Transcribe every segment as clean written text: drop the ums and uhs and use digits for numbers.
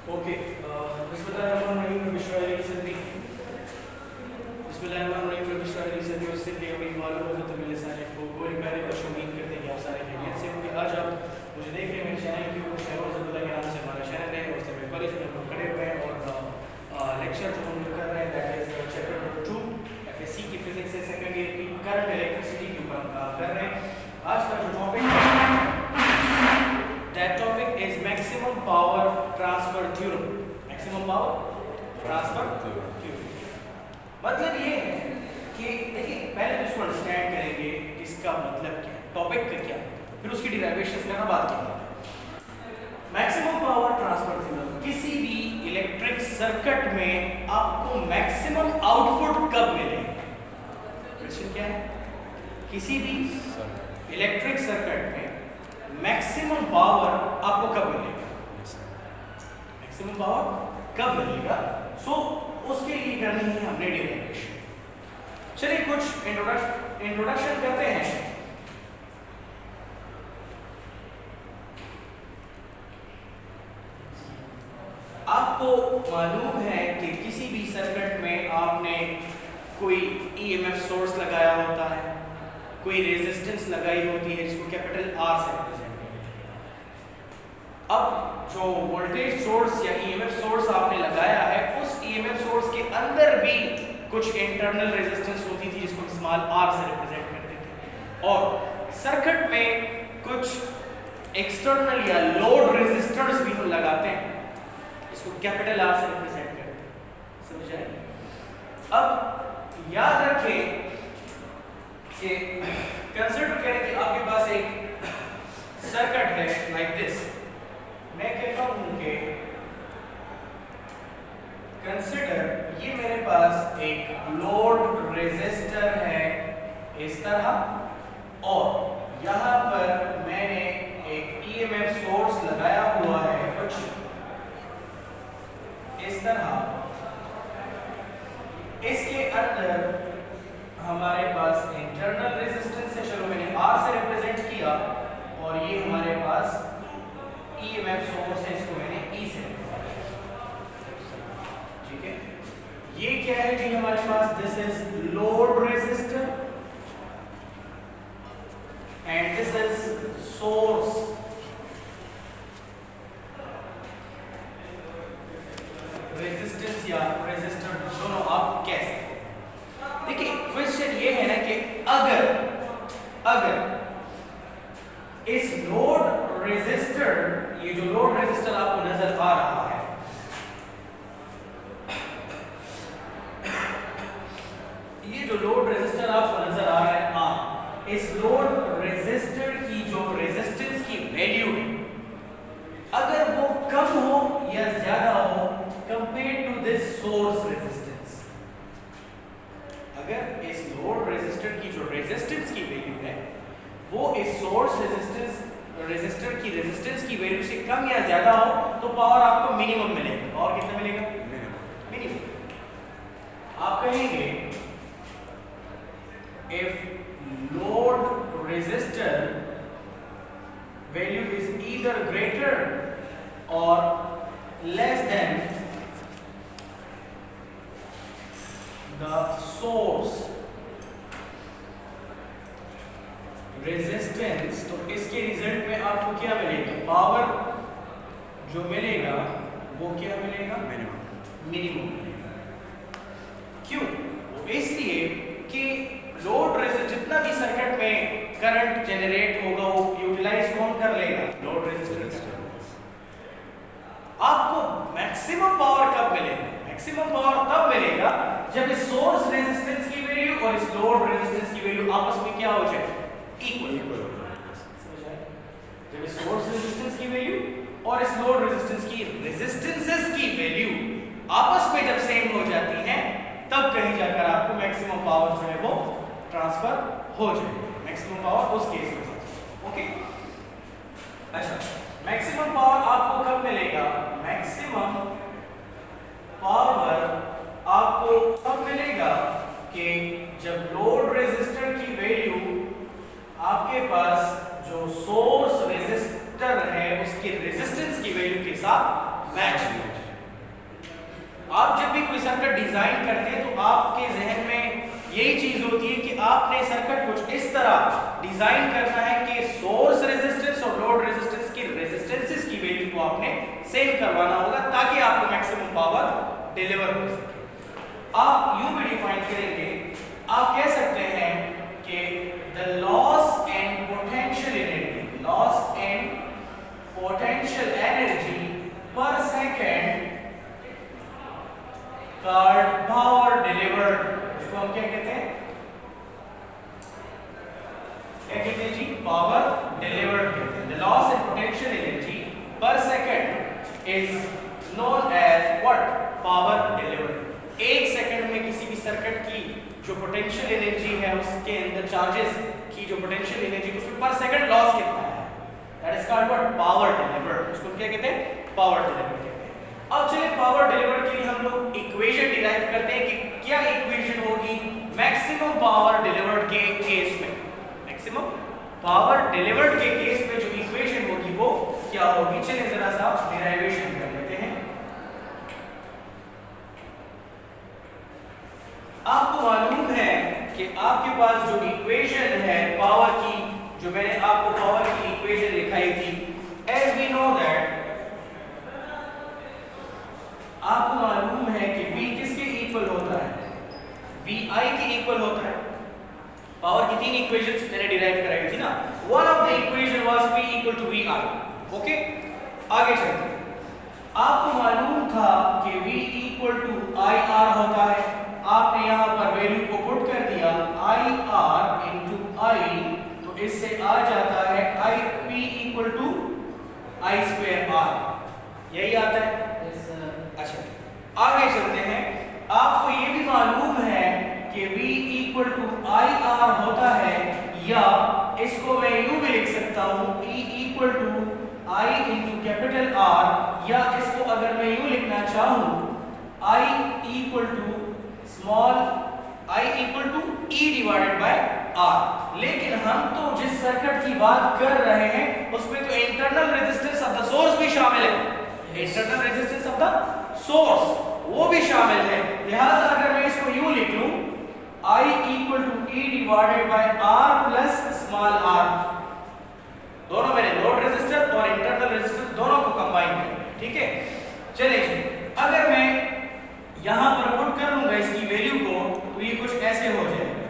Okay, बिस्मिल्लाहिर्रहमानिर्रहीम उम्मीद करते हैं कि आप सारे खैरियत से होंगे। आज आप मुझे देख रहे हैं मेरे चैनल के ऊपर शहरों अब्दुल्ला के नाम से हमारा चैनल है, और उसमें कॉलेज में हम लोग खड़े हुए हैं और लेक्चर जो हम लोग कर रहे हैं that is chapter number 2 FSc की फिजिक्स से सेकंड ईयर की करंट इलेक्ट्रिसिटी के ऊपर हम काम कर रहे हैं। आज का जो टॉपिक है that topic is maximum power transfer theorem. Maximum power transfer theorem मतलब ये है कि देखिए पहले तो इसको अंडरस्टैंड करेंगे इसका मतलब क्या है, टॉपिक का क्या है, फिर उसकी डिराइवेशंस करना बात करेंगे। मैक्सिमम पावर ट्रांसफर थ्योरम, किसी भी इलेक्ट्रिक सर्किट में आपको मैक्सिमम आउटपुट कब मिलेगा? क्वेश्चन क्या है? किसी भी इलेक्ट्रिक सर्किट में मैक्सिमम पावर आपको कब मिलेगा? मैक्सिमम पावर कब मिलेगा? सो उसके लिए करनी है हमने डेरिवेशन। चलिए कुछ इंट्रोडक्शन करते हैं। आपको मालूम है कि किसी भी सर्किट में आपने कोई ईएमएफ सोर्स लगाया होता है, कोई रेजिस्टेंस लगाई होती है जिसको कैपिटल आर से रिप्रेजेंट करते हैं। अब जो वोल्टेज सोर्स या ईएमएफ सोर्स आपने लगाया है उस ईएमएफ सोर्स के अंदर भी कुछ इंटरनल रेजिस्टेंस होती थी जिसको स्मॉल आर से रिप्रेजेंट करते थे, और सर्किट में कुछ एक्सटर्नल या लोड रेजिस्टर्स भी हम लगाते हैं इसको कैपिटल आर से रिप्रेजेंट करते हैं। समझ आए? अब याद रखें कि कंसीडर करें कि आपके पास एक सर्किट है लाइक दिस। मैं कहता हूं कि कंसीडर ये मेरे पास एक लोड रेजिस्टर है इस तरह, और यहां पर मैंने एक ईएमएफ सोर्स लगाया हुआ है कुछ इस तरह। इसके अंदर हमारे पास इंटरनल रेजिस्टेंस है, चलो मैंने आर से रिप्रेजेंट किया, और ये हमारे पास ईएमएफ सोर्स है, इसको मैंने ई से रिप्रेजेंट किया। ठीक है, ये क्या है जी हमारे पास? This is load resistor and this is source resistance या रेजिस्टर, दोनों आप कह सकते हैं। देखिए क्वेश्चन ये है ना कि अगर इस लोड रेजिस्टर, ये जो लोड रेजिस्टर आपको नजर आ रहा है, ये जो लोड रेजिस्टर आपको नजर आ रहा है, इस लोड रेजिस्टर की जो रेजिस्टेंस की वैल्यू है अगर वो कम हो या ज्यादा हो compare to this source resistance, अगर इस लोड रेजिस्टर की जो रेजिस्टेंस की वैल्यू है वो इस सोर्स रेजिस्टर की रेजिस्टेंस की वैल्यू से कम या ज्यादा हो तो पावर आपको मिनिमम मिलेगा। और कितना मिलेगा? मिनिमम। आप कहेंगे if load resistor value is either greater or less than the source resistance, तो इसके रिजल्ट में आपको क्या मिलेगा? पावर जो मिलेगा वो क्या मिलेगा? मिनिमम मिलेगा। क्यों? वो इसलिए कि लोड रेजिस्टर, जितना भी सर्किट में करंट जनरेट होगा वो यूटिलाइज कौन कर लेगा? Load resistance. आपको मैक्सिमम पावर कब मिलेगा? मैक्सिमम पावर तब मिलेगा जब इस सोर्स रेजिस्टेंस की वैल्यू और इस लोड रेजिस्टेंस की वैल्यू आपस में क्या हो जाए? इक्वल। समझ आया? जब इस सोर्स रेजिस्टेंस की वैल्यू और इस लोड रेजिस्टेंस की रेजिस्टेंसेस की वैल्यू आपस में जब सेम हो जाती हैं तब कहीं जाकर आपको मैक्सिमम पावर जो है वो ट्रांसफर हो जाएगी। मैक्सिमम पावर उस केस में। ओके, अच्छा, मैक्सिमम पावर आपको कब मिलेगा? मैक्सिमम पावर आपको कब मिलेगा कि जब लोड रेजिस्टर की वैल्यू आपके पास जो सोर्स रेजिस्टर है उसके रेजिस्टेंस की वैल्यू के साथ मैच हो जाए। आप जब भी कोई सर्किट डिजाइन करते हैं तो आपके जहन में यही चीज होती है कि आपने सर्किट कुछ इस तरह डिजाइन करना है कि सोर्स रेजिस्टेंस और लोड रेजिस्टेंस की रेजिस्टेंसेस की वैल्यू को आपने सेम करवाना होगा ताकि आपको मैक्सिमम पावर डिलीवर हो सके। आप यूं भी डिफाइन करेंगे, आप कह सकते हैं कि the loss and potential energy पर सेकंड called power delivered, इसको हम क्या कहते हैं जी, पावर डिलीवर्ड कहते हैं। The loss in potential energy per second is known as what? Power delivered। एक सेकंड में किसी भी सर्किट की जो पोटेंशियल एनर्जी है उसके अंदर चार्जेस की जो पोटेंशियल एनर्जी उसमें पर सेकंड लॉस कितना है, that is called what? Power delivered. उसको क्या कहते हैं? पावर डिलीवर्ड कहते हैं। अब चलिए पावर डिलीवर्ड के लिए हम लोग इक्वेशन डिराइव करते हैं कि क्या इक्वेशन होगी मैक्सिमम पावर डिलीवर्ड के केस में। मैक्सिमम पावर डिलीवर्ड के केस में जो इक्वेशन होगी वो क्या होगी, चलिए जरा सा डिराइवेशन कर लेते हैं। आपको मालूम है कि आपके पास जो इक्वेशन है पावर की, जो मैंने आपको पावर की इक्वेशन लिखाई थी, एज वी नो दैट आपको मालूम है कि V किसके इक्वल होता है? VI के इक्वल होता है। पावर की तीन इक्वेशंस मैंने डिराइव कराई थी ना, one of the equation was V equal to VI। Okay, आगे चलते हैं। आपको मालूम था कि V इक्वल टू IR होता है। आपने यहां पर वैल्यू को पुट कर दिया IR इनटू I, तो इससे आ जाता है IP equal to I square R, यही आता है। अच्छा, आगे चलते हैं। आपको ये भी मालूम है कि V इक्वल टू IR होता है, या इसको मैं यूं भी लिख सकता हूं E equal to I into capital R, या इसको अगर मैं यूं लिखना चाहूं I equal to small I equal to E divided by R। लेकिन हम तो जिस सर्किट की बात कर रहे हैं उसमें तो internal resistance of the source भी शामिल है। Internal resistance of the source वो भी शामिल है। लिहाजा अगर मैं इसको यूं लिख लूं I equal to E divided by R plus small r, दोनों मैंने लोड रेजिस्टर और इंटरनल रेजिस्टर दोनों को कंबाइन किया, ठीक है। चलिए अगर मैं यहां पर पुट कर लूंगा इसकी वैल्यू को तो ये कुछ ऐसे हो जाएगा।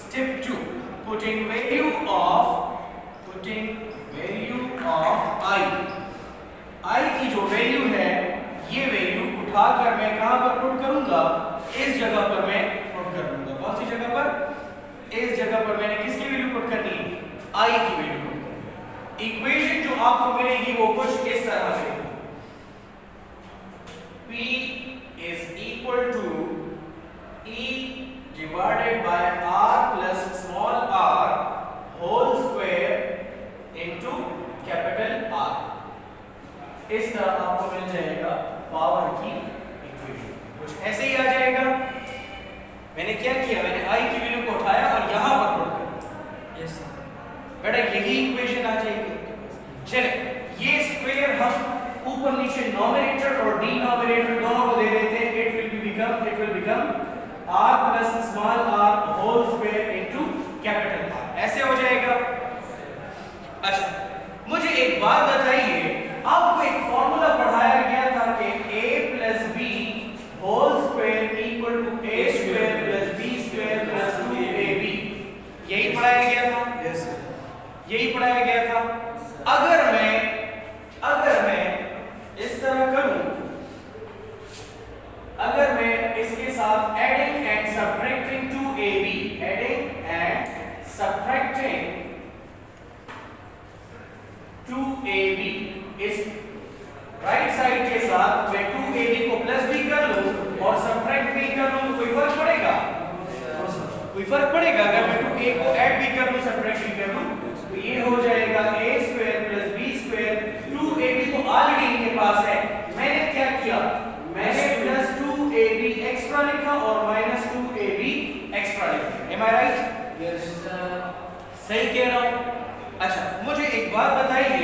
Step 2, putting value of I की जो वैल्यू है ये वैल्यू उठाकर मैं कहां पर पुट करूंगा, इस जगह पर मैं पुट कर दूंगा। कौन सी जगह पर? इस जगह पर मैंने किसकी वैल्यू पुट करनी है? I की वैल्यू पुट करनी। इक्वेशन जो आपको मिलेगी वो कुछ इस तरह से, P is equal to E divided by R plus small r whole square into capital R। इस तरह आपको मिल जाएगा पावर की इक्वेशन, कुछ ऐसे ही आ जाएगा। मैंने क्या किया, मैंने I की वैल्यू को उठाया और यहां पर पुट किया। यस बेटा, यही इक्वेशन आ जाएगी। चलिए ये स्क्वायर हम ऊपर नीचे नॉमिनेटर और डिनोमिनेटर दोनों को दे देते हैं। It will become R plus small r whole square into capital R, ऐसे हो जाएगा। अच्छा, मुझे एक बात बताइए, आपको एक फॉर्मूला पढ़ाया गया था कि a plus b whole square equal to a square plus b square plus 2ab, यही पढ़ाया गया था। यस, यही पढ़ाया गया था। अगर मैं इस तरह करूं, अगर मैं इसके साथ adding and subtracting 2ab, adding and subtracting 2ab, इस राइट साइड के साथ मैं 2ab को प्लस भी कर लूं और सबट्रैक्ट भी कर लूं, तो कोई फर्क पड़ेगा? कोई फर्क पड़ेगा? अगर मैं 2a को ऐड भी कर लूं सबट्रैक्ट भी कर लूं, तो ये हो जाएगा a square plus b square. 2ab तो ऑलरेडी इनके पास है, मैंने क्या किया, मैंने प्लस 2ab एक्स्ट्रा लिखा और माइनस 2ab एक्स्ट्रा लिखा। एम आई राइट? यस सर, सही कह रहा हूं। अच्छा, मुझे एक बात बताइए,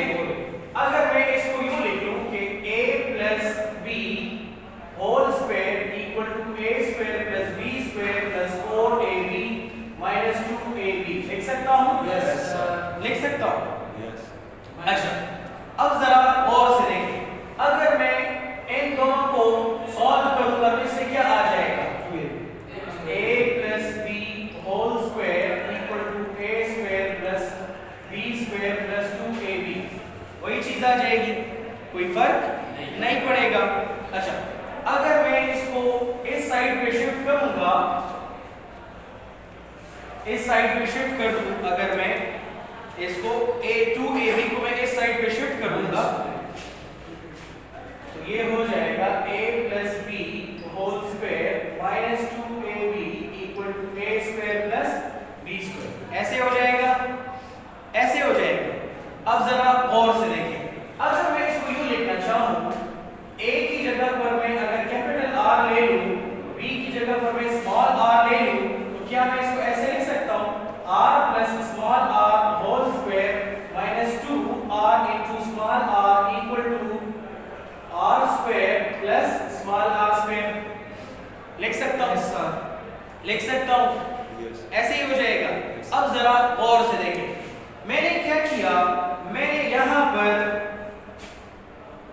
अगर मैं इसको यूं लिख लूं कि a plus b whole square जाएगी, कोई फर्क नहीं पड़ेगा। अच्छा, अगर मैं इसको इस साइड पे शिफ्ट करूंगा, इस साइड पे शिफ्ट कर दूं, अगर मैं इसको a2ab को मैं इस साइड पे शिफ्ट करूंगा तो ये हो जाएगा a plus b whole square minus 2ab equal to a square plus b square. ऐसे हो जाएगा, ऐसे हो जाएगा। अब जरा गौर से देखें, अगर मैं इसको यूं लिखना चाहूं, a की जगह पर मैं अगर कैपिटल R ले लूं, b की जगह पर मैं स्मॉल r ले लूं, तो क्या मैं इसको ऐसे लिख सकता हूं, r plus small r whole square minus 2r into small r equal to r square plus small r square. लिख सकता हूं, लिख सकता हूं, ऐसे ही हो जाएगा। अब जरा गौर से देखें, मैंने क्या किया, मैंने यहां पर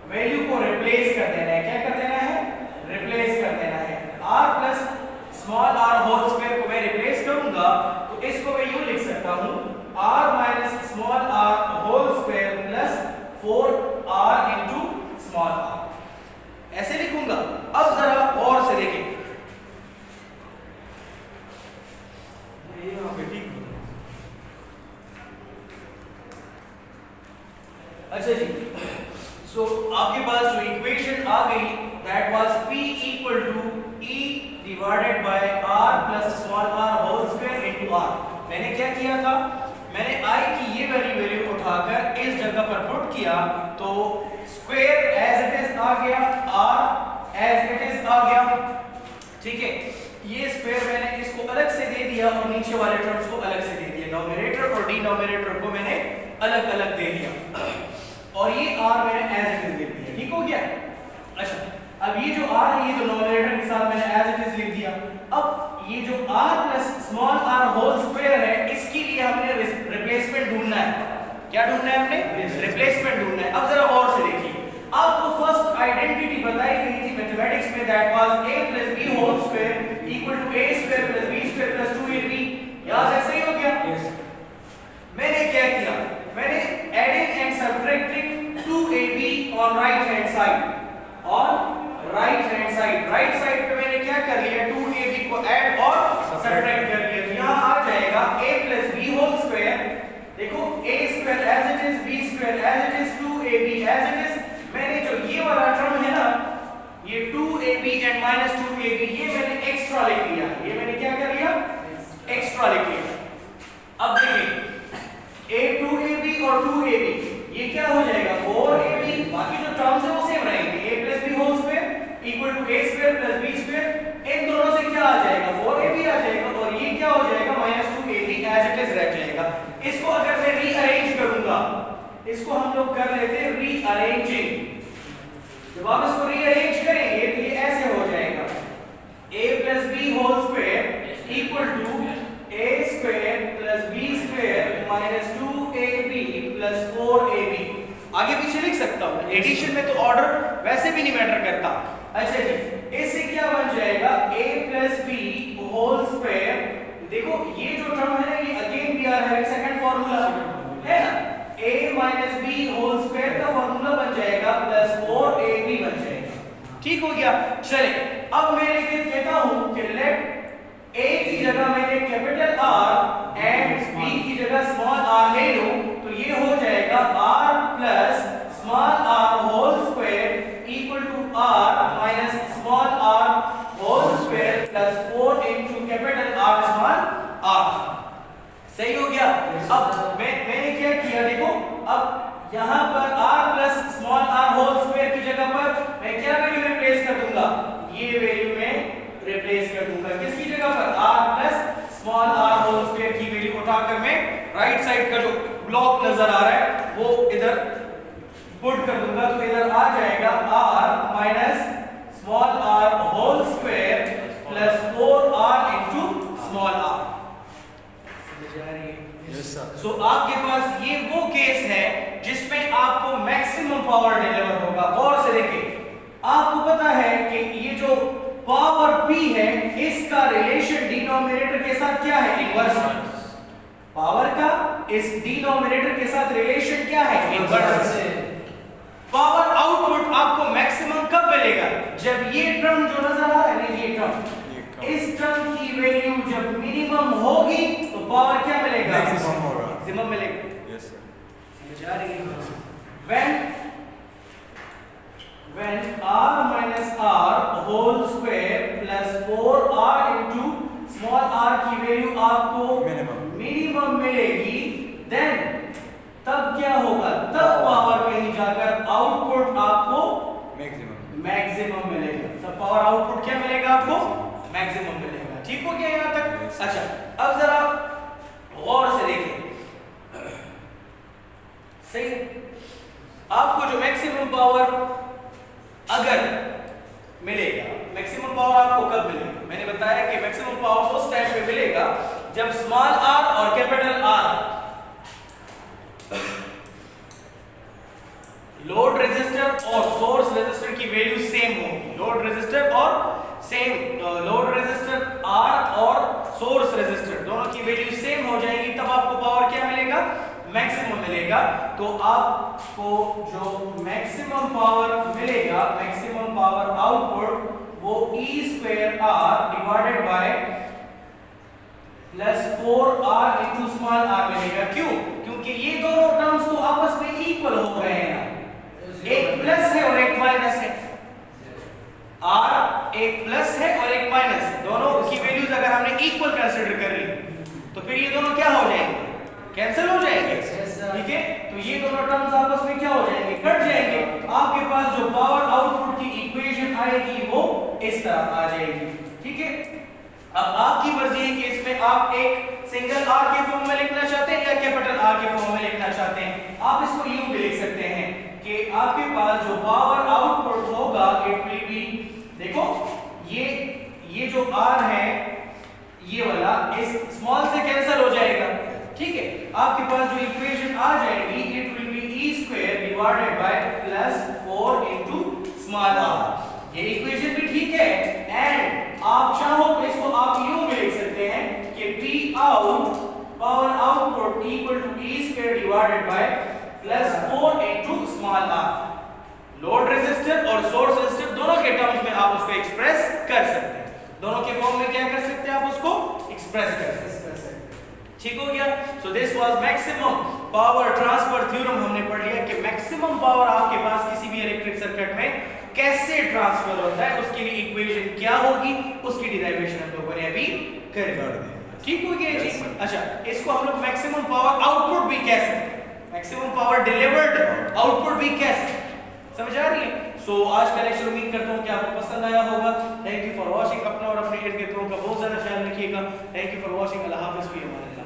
वैल्यू को रिप्लेस कर देना है। क्या कर देना है, रिप्लेस कर देना है। r plus small r whole square को मैं रिप्लेस करूंगा तो इसको मैं यूं लिख सकता हूं, r minus small r whole square plus 4r into small r, ऐसे लिखूंगा। अब जरा गौर से देखें, ये यहां पे ठीक है। अच्छा जी, सो आपके पास जो इक्वेशन आ गई that was p equal to e divided by r plus small r whole square into r। मैंने क्या किया था, मैंने i की ये वाली वैल्यू उठाकर इस जगह पर पुट किया तो स्क्वायर एज इट इज आ गया, r एज इट इज आ गया, ठीक है। ये स्क्वायर मैंने इसको अलग से दे दिया और नीचे वाले टर्म्स को अलग से दे दिया, नोमिनेटर और डिनोमिनेटर को मैंने अलग अलग दे दिया और ये r मैंने एज इट इज लिख दिया, ठीक हो गया। अच्छा, अब ये जो r है ये तो नोमिनेटर के साथ मैंने एज इट इज लिख दिया। अब ये जो r plus small r whole square है, इसके लिए हमने रिप्लेसमेंट ढूंढना है। क्या ढूंढना है हमने, रिप्लेसमेंट ढूंढना है। अब जरा गौर से देखिए, आपको फर्स्ट आइडेंटिटी बताई गई थी मैथमेटिक्स में that was a plus b whole square equal to a square plus b square plus 2ab। यहां से सही हो गया। मैंने क्या किया, मैंने adding and subtracting 2ab on right hand side, on right hand side, right side पे मैंने क्या कर लिया, 2ab को ऐड और सब्ट्रैक्ट कर लिया। तो यहां आ जाएगा a plus b whole square, देखो a square as it is, b square as it is, 2ab as it is. मैंने जो ये वाला टर्म है ना, ये 2ab एंड माइनस 2ab, ये मैंने एक्स्ट्रा लिख लिया, ये मैंने क्या कर लिया, एक्स्ट्रा लिख लिया। अब देखिए a2ab और 2ab ये क्या हो जाएगा, 4ab, बाकी जो टर्म्स है वो सेम रहेंगे, a plus b whole square equal to a square plus b square. इन दोनों से क्या आ जाएगा, 4ab आ जाएगा और ये क्या हो जाएगा, minus 2ab as it is रह जाएगा। इसको अगर मैं रीअरेंज करूंगा, इसको हम लोग कर लेते हैं रीअरेंजिंग। जब आप इसको रीअरेंज करेंगे तो ये ऐसे हो जाएगा, a plus b whole square equal to a square plus b square minus 2ab plus 4ab। आगे पीछे लिख सकता हूं, एडिशन में तो ऑर्डर वैसे भी नहीं मैटर करता। अच्छा जी, इससे क्या बन जाएगा, a plus b whole square, देखो ये जो टर्म है ना, ये again we are having second formula है ना, a minus b whole square का फार्मूला बन जाएगा प्लस 4ab बन जाएगा, ठीक हो गया। चले, अब मैं कहता हूं कि लेट a की जगह मैंने कैपिटल R एंड b की जगह स्मॉल r ले लूं, तो ये हो जाएगा r plus small r whole square equal to r minus small r whole square plus 4 into capital R small r। सही हो गया। अब मैंने क्या किया, देखो अब यहां पर r plus small r whole square की जगह पर मैं क्या वैल्यू रिप्लेस कर दूंगा, ये वैल्यू में रिप्लेस कर दूंगा। किसकी जगह पर, r plus small r whole square की वैल्यू उठाकर मैं राइट साइड का जो ब्लॉक नजर आ रहा है वो इधर पुट कर दूंगा, तो इधर आ जाएगा r minus small r whole square plus 4r into small r। समझ आ रही है? Yes sir. सो आपके पास ये वो केस है जिसमें आपको मैक्सिमम पावर डिलीवर होगा। गौर से देखिए, आपको पता है कि ये जो पावर p है इसका रिलेशन डिनोमिनेटर के साथ क्या है, इनवर्स। पावर का इस डिनोमिनेटर के साथ रिलेशन क्या है, इनवर्स। ये टर्म जो नजर आ रहा है ना, ये टर्म, इस टर्म की वैल्यू जब मिनिमम होगी तो पावर क्या मिलेगा? मैक्सिमम होगा, मैक्सिमम मिलेगा। Yes sir. समझ आ रही है? when r minus r whole square plus 4r into small r की वैल्यू आपको मिनिमम मिलेगी, देन तब क्या होगा? तब पावर कहीं जाकर आउटपुट आपको मैक्सिमम मिलेगा। तब पावर आउटपुट क्या मिलेगा आपको? मैक्सिमम मिलेगा। ठीक हो गया यहां तक? अच्छा, अब जरा गौर से देखिए, सही है? आपको जो मैक्सिमम पावर अगर मिलेगा, मैक्सिमम पावर आपको कब मिलेगा? मैंने बताया कि मैक्सिमम पावर उस टाइम पे मिलेगा जब स्मॉल r और कैपिटल R लोड रेजिस्टर और सोर्स रेजिस्टर की वैल्यू सेम होगी। लोड रेजिस्टर और लोड रेजिस्टर R और सोर्स रेजिस्टर दोनों की वैल्यू सेम हो जाएगी, तब आपको पावर क्या मिलेगा? मैक्सिमम मिलेगा। तो आपको जो मैक्सिमम पावर मिलेगा, मैक्सिमम पावर आउटपुट, वो E²R divided by plus 4R into small r मिलेगा। क्यों? क्योंकि ये दोनों टर्म्स तो आपस में इक्वल हो रहे हैं ना, एक प्लस है और एक माइनस है। R एक प्लस है और एक माइनस है, दोनों की वैल्यूज अगर हमने इक्वल कंसीडर कर ली तो फिर ये दोनों क्या हो जाएंगे? कैंसिल हो जाएंगे। ठीक है, तो ये दोनों टर्म्स आपस में क्या हो जाएंगे? कट जाएंगे। आपके पास जो पावर आउटपुट की इक्वेशन आएगी वो इस तरह आ जाएगी। ठीक है, अब आपकी मर्जी है कि इसमें आप एक सिंगल r के फॉर्म में लिखना चाहते हैं या कैपिटल R के फॉर्म में लिखना चाहते हैं। आप इसको यूं भी लिख सकते हैं कि आपके पास जो पावर आउटपुट होगा इट विल बी, देखो ये जो r है ये वाला इस स्मॉल से कैंसिल हो जाएगा। ठीक है, आपके पास जो इक्वेशन आ जाएगी it will be E² divided by plus 4 into small r। ये इक्वेशन भी ठीक है, एंड आप चाहो तो इसको आप यूं भी लिख सकते हैं कि P out power output equal to E² divided by plus 4 into small r। Load resistor और सोर्स रेजिस्टर दोनों के टर्म्स में आप उसको एक्सप्रेस कर सकते हैं, दोनों के फॉर्म में क्या कर सकते हैं? आप उसको एक्सप्रेस कर सकते हैं। ठीक हो गया? So this was maximum power transfer theorem. हमने पढ़ लिया कि मैक्सिमम पावर आपके पास किसी भी इलेक्ट्रिक सर्किट में कैसे ट्रांसफर होता है, उसके लिए इक्वेशन क्या होगी, उसकी डिराइवेशन हम लोगों ने अभी कर दी। ठीक हो गया जी? अच्छा, इसको हम लोग मैक्सिमम पावर आउटपुट भी कह सकते हैं, मैक्सिमम पावर डिलीवर्ड आउटपुट भी कह सकते हैं। समझ आ रही है? सो आज का लेक्चर उम्मीद करता हूँ कि आपको पसंद आया होगा। Thank you for watching. अपना और अपने इर्द गिर्द का बहुत ज्यादा ख्याल रखिएगा। Thank you for watching. अल्लाह हाफिज़।